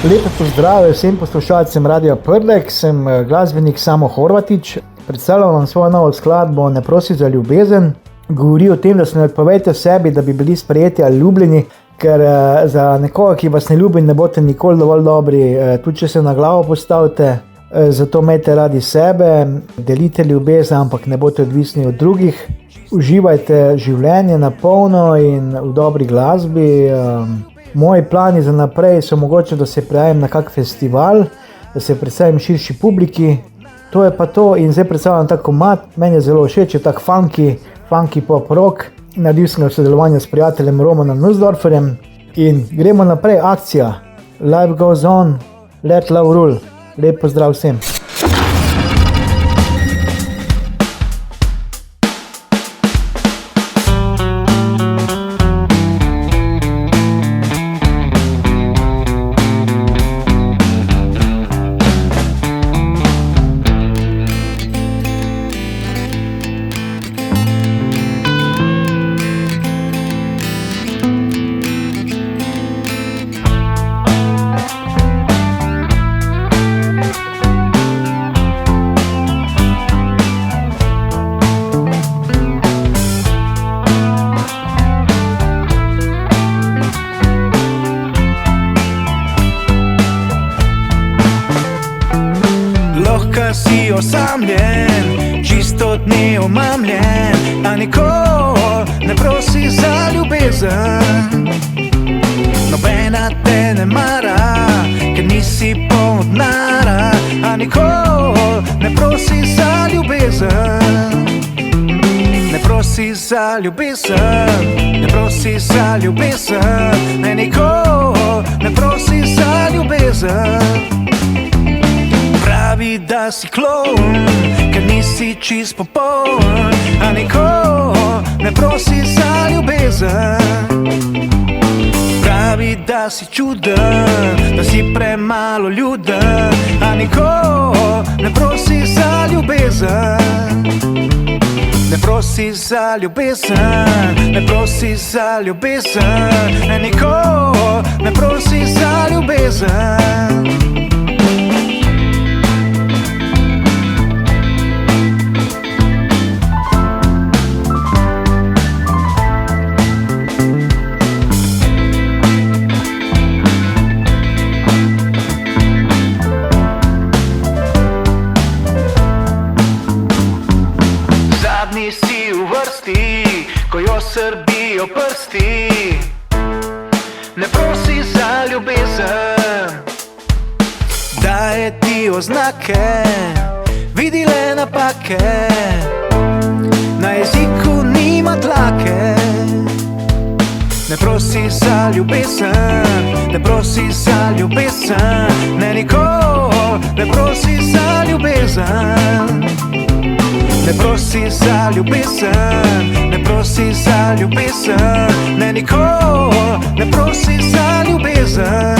Lepo pozdrav vsem poslušalcem Radia Prlek, sem glasbenik Samo Horvatič. Predstavljam vam svojo novo skladbo Ne prosi za ljubezen. Govori o tem, da se ne odpovejte sebi, da bi bili sprejeti ali ljubljeni, ker za nekoga, ki vas ne ljubi, ne boste nikoli dovolj dobri, tudi če se na glavo postavite. Zato imejte radi sebe, delite ljubezen, ampak ne boste odvisni od drugih. Uživajte življenje na polno in v dobri glasbi. Moji plani za naprej so mogoče, da se prijavim na kak festival, da se predstavim širši publiki. To je pa to in zdaj predstavljam tak komad, meni je zelo všeč, je tak funky pop rock. Naredil sem ga v sodelovanju s prijateljem Romanom Nussdorferjem in gremo naprej, akcija. Life goes on, let love rule. Lep pozdrav vsem. Si osamljen, čisto neomamljen, a nikoli ne prosi za ljubezen. Nobena te ne mara, ker nisi poln denarja, a nikoli ne prosi za ljubezen. Ne prosi za ljubezen, ne prosi za ljubezen, ne nikoli ne prosi za ljubezen. Pravi, da si klon, ker nisi čist popoln, a nikoli ne prosi za ljubezen. Pravi, da si čuden, da si premalo ljuden, a nikoli ne prosi za ljubezen. Ne prosi za ljubezen, ne prosi za ljubezen, ne nikoli ne prosi za ljubezen. Zadnji si v vrsti, ko jo srbijo prsti. Ne prosi za ljubezen, daje ti oznake, vidi le napake, na jeziku nima tlake. Ne prosi za ljubezen, ne prosi za ljubezen, ne nikoli ne prosi za ljubezen. Ne prosi za ljubezen, ne prosi za ljubezen, ne nikoli ne prosi za ljubezen.